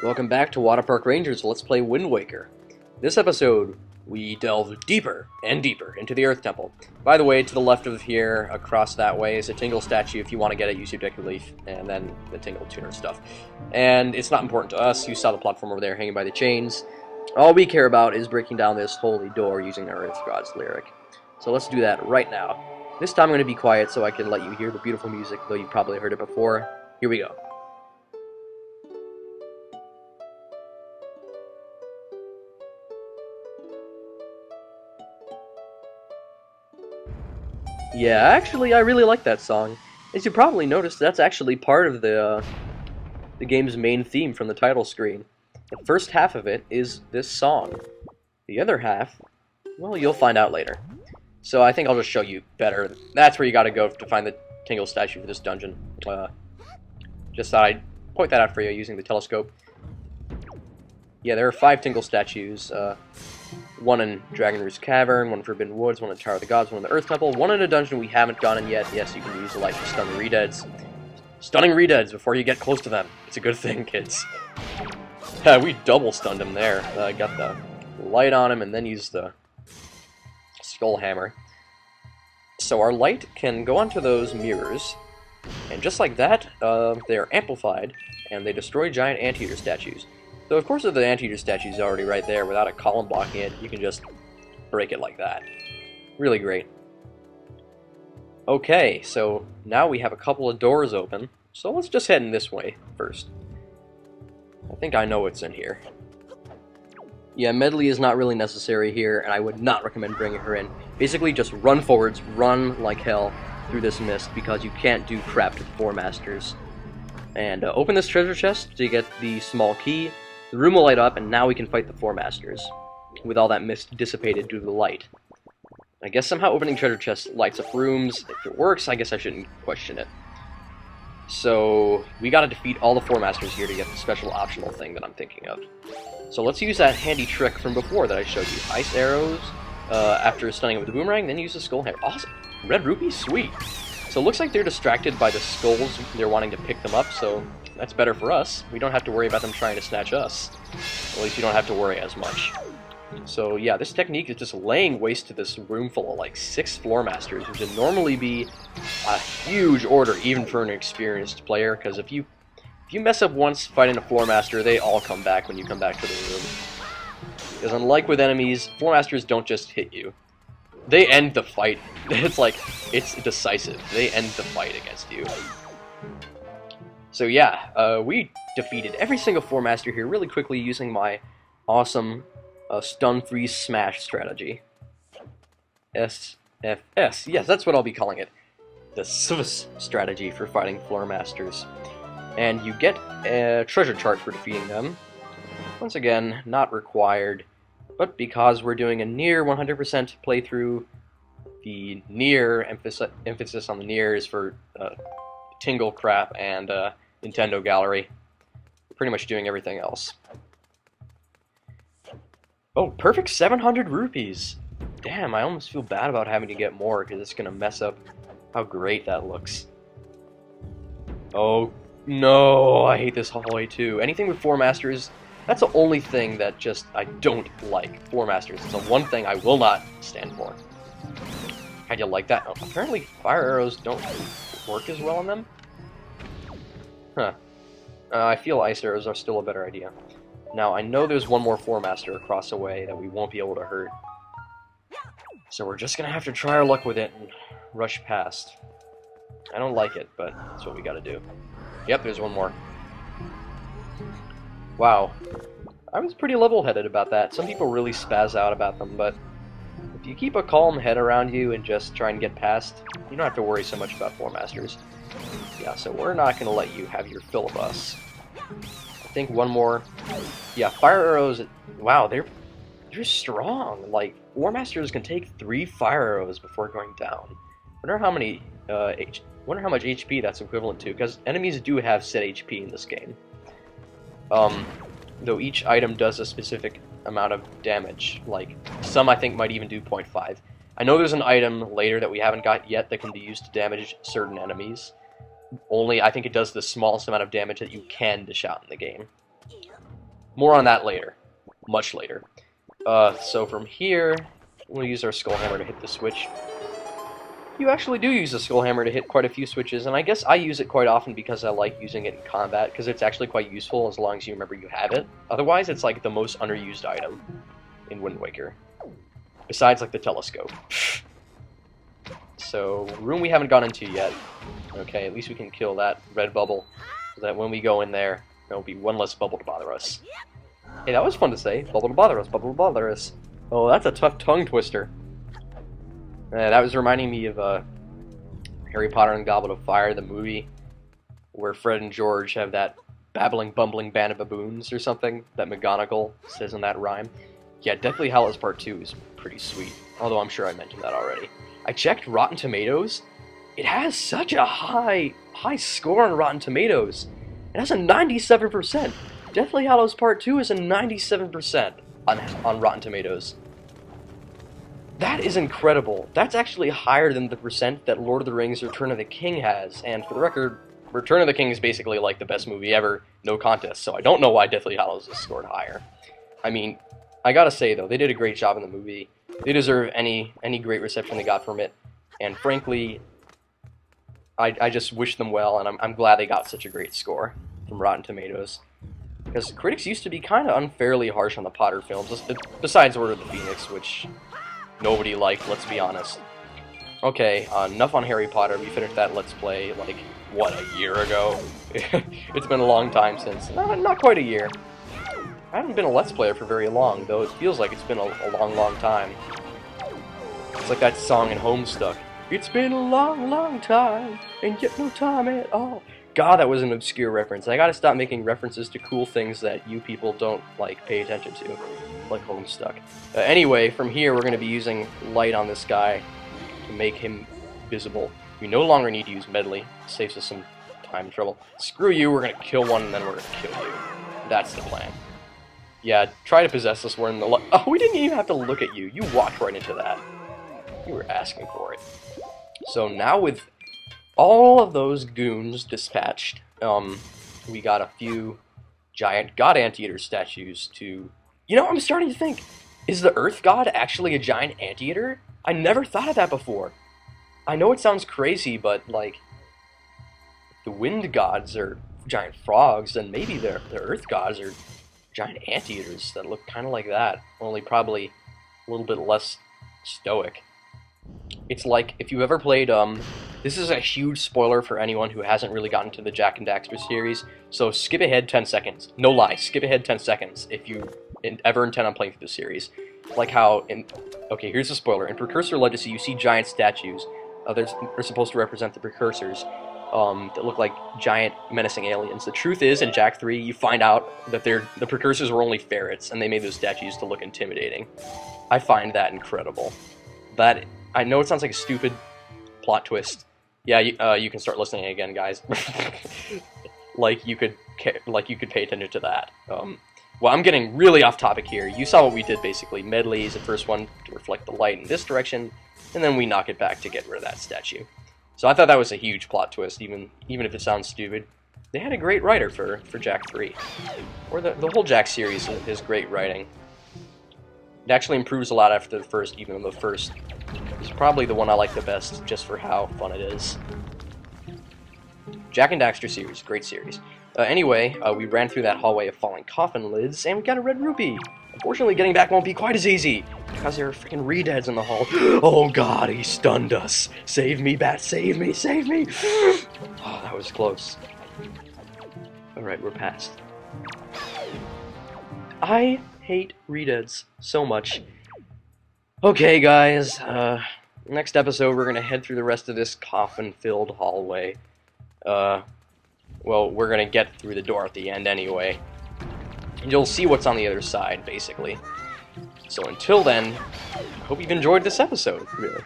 Welcome back to WaterparkRanger, Let's Play Wind Waker. This episode, we delve deeper and deeper into the Earth Temple. By the way, to the left of here, across that way, is a Tingle statue. If you want to get it, use your Deck Relief, and then the Tingle Tuner stuff. And it's not important to us. You saw the platform over there hanging by the chains. All we care about is breaking down this holy door using the Earth God's lyric. So let's do that right now. This time I'm going to be quiet so I can let you hear the beautiful music, though you probably heard it before. Here we go. Yeah, actually, I really like that song. As you probably noticed, that's actually part of the game's main theme from the title screen. The first half of it is this song. The other half, well, you'll find out later. So I think I'll just show you better. That's where you gotta go to find the Tingle statue for this dungeon. Just thought I'd point that out for you using the telescope. Yeah, there are 5 Tingle statues. One in Dragon Roost Cavern, one in Forbidden Woods, one in Tower of the Gods, one in the Earth Temple, one in a dungeon we haven't gone in yet. Yes, you can use the light to stun the Redeads. Stunning Redeads before you get close to them. It's a good thing, kids. We double stunned him there. Got the light on him and then used the Skull Hammer. So our light can go onto those mirrors, and just like that, they're amplified, and they destroy giant anteater statues. So of course if the anteater statue is already right there without a column blocking it, you can just break it like that. Really great. Okay, so now we have a couple of doors open, so let's just head in this way first. I think I know what's in here. Yeah, Medley is not really necessary here, and I would not recommend bringing her in. Basically just run forwards, run like hell through this mist, because you can't do crap to the Floormasters. And open this treasure chest to get the small key. The room will light up, and now we can fight the Floormasters, with all that mist dissipated due to the light. I guess somehow opening treasure chests lights up rooms. If it works, I guess I shouldn't question it. So, we gotta defeat all the Floormasters here to get the special optional thing that I'm thinking of. So let's use that handy trick from before that I showed you. Ice arrows, after stunning it with the boomerang, then use the skull hammer. Awesome! Red rupee? Sweet! So it looks like they're distracted by the skulls. They're wanting to pick them up, so that's better for us. We don't have to worry about them trying to snatch us. At least you don't have to worry as much. So yeah, this technique is just laying waste to this room full of like 6 Floormasters, which would normally be a huge order, even for an experienced player, because if you mess up once fighting a Floormaster, they all come back when you come back to the room. Because unlike with enemies, Floormasters don't just hit you. They end the fight. It's decisive. They end the fight against you. So yeah, we defeated every single Floormaster here really quickly using my awesome stun freeze smash strategy. SFS. Yes, that's what I'll be calling it. The SFS strategy for fighting Floormasters. And you get a treasure chart for defeating them. Once again, not required, but because we're doing a near 100% playthrough, the near emphasis on the near is for Tingle crap and Nintendo Gallery. We're pretty much doing everything else. Oh, perfect 700 rupees! Damn, I almost feel bad about having to get more, because it's going to mess up how great that looks. Oh, no, I hate this hallway too. Anything with Floormasters, that's the only thing that just I don't like. Floormasters, it's the one thing I will not stand for. How'd you like that? Oh, apparently fire arrows don't work as well on them. Huh. I feel ice arrows are still a better idea. Now, I know there's one more Floormaster across the way that we won't be able to hurt. So we're just gonna have to try our luck with it and rush past. I don't like it, but that's what we gotta do. Yep, there's one more. Wow. I was pretty level-headed about that. Some people really spaz out about them, but if you keep a calm head around you and just try and get past, you don't have to worry so much about Floormasters. Yeah, so we're not gonna let you have your fill of us. I think one more. Yeah, fire arrows. Wow, they're strong. Like Floormasters can take 3 fire arrows before going down. Wonder how many wonder how much HP that's equivalent to, because enemies do have set HP in this game. Though each item does a specific amount of damage. Like some I think might even do 0.5. I know there's an item later that we haven't got yet that can be used to damage certain enemies. Only, I think it does the smallest amount of damage that you can dish out in the game. More on that later. Much later. So from here, we'll use our skull hammer to hit the switch. You actually do use the skull hammer to hit quite a few switches, and I guess I use it quite often because I like using it in combat, because it's actually quite useful as long as you remember you have it. Otherwise, it's like the most underused item in Wind Waker. Besides, like, the telescope. So, room we haven't gone into yet. Okay, at least we can kill that red bubble, so that when we go in there, there'll be one less bubble to bother us. Hey, that was fun to say. Bubble to bother us, bubble to bother us. Oh, that's a tough tongue twister. That was reminding me of Harry Potter and the Goblet of Fire, the movie, where Fred and George have that babbling, bumbling band of baboons or something that McGonagall says in that rhyme. Yeah, Deathly Hallows Part 2 is pretty sweet, although I'm sure I mentioned that already. I checked Rotten Tomatoes. It has such a high score on Rotten Tomatoes. It has a 97%. Deathly Hallows Part 2 is a 97% on Rotten Tomatoes. That is incredible. That's actually higher than the percent that Lord of the Rings Return of the King has, and for the record, Return of the King is basically like the best movie ever, no contest, so I don't know why Deathly Hallows is scored higher. I mean, I gotta say though, they did a great job in the movie. They deserve any great reception they got from it, and frankly, I just wish them well, and I'm glad they got such a great score from Rotten Tomatoes. Because critics used to be kind of unfairly harsh on the Potter films, besides Order of the Phoenix, which nobody liked, let's be honest. Okay, enough on Harry Potter. We finished that Let's Play, like, what, a year ago? It's been a long time since. Not quite a year. I haven't been a Let's Player for very long, though it feels like it's been a long time. It's like that song in Homestuck. It's been a long time, and yet no time at all. God, that was an obscure reference. I gotta stop making references to cool things that you people don't, like, pay attention to. Like Homestuck. Anyway, from here we're going to be using light on this guy to make him visible. We no longer need to use Medley. It saves us some time and trouble. Screw you, we're going to kill one and then we're going to kill you. That's the plan. Yeah, try to possess this one in the oh, we didn't even have to look at you. You walked right into that. You were asking for it. So now with all of those goons dispatched, we got a few giant god anteater statues to... You know, I'm starting to think, is the Earth God actually a giant anteater? I never thought of that before. I know it sounds crazy, but, like, the wind gods are giant frogs, and maybe the Earth gods are giant anteaters that look kind of like that, only probably a little bit less stoic. It's like, if you've ever played, this is a huge spoiler for anyone who hasn't really gotten to the Jak and Daxter series, so skip ahead 10 seconds. No lie, skip ahead 10 seconds if you ever intend on playing through the series. Like how, okay, here's a spoiler. In Precursor Legacy, you see giant statues. They're supposed to represent the Precursors, that look like giant menacing aliens. The truth is, in Jak 3, you find out that the Precursors were only ferrets, and they made those statues to look intimidating. I find that incredible. That, I know it sounds like a stupid plot twist. Yeah, you can start listening again, guys. like you could pay attention to that. Well, I'm getting really off topic here. You saw what we did, basically. Medley is the first one to reflect the light in this direction, and then we knock it back to get rid of that statue. So I thought that was a huge plot twist, even if it sounds stupid. They had a great writer for Jak 3. Or the whole Jak series is great writing. It actually improves a lot after the first, even though the first is probably the one I like the best, just for how fun it is. Jak and Daxter series, great series. Anyway, we ran through that hallway of falling coffin lids, and we got a red rupee. Unfortunately, getting back won't be quite as easy, because there are freaking redeads in the hall. Oh god, he stunned us. Save me, Bat, save me, save me! Oh, that was close. Alright, we're past. I hate redeads so much. Okay, guys, next episode we're gonna head through the rest of this coffin-filled hallway. Well, we're gonna get through the door at the end anyway. You'll see what's on the other side, basically. So until then, I hope you've enjoyed this episode, really.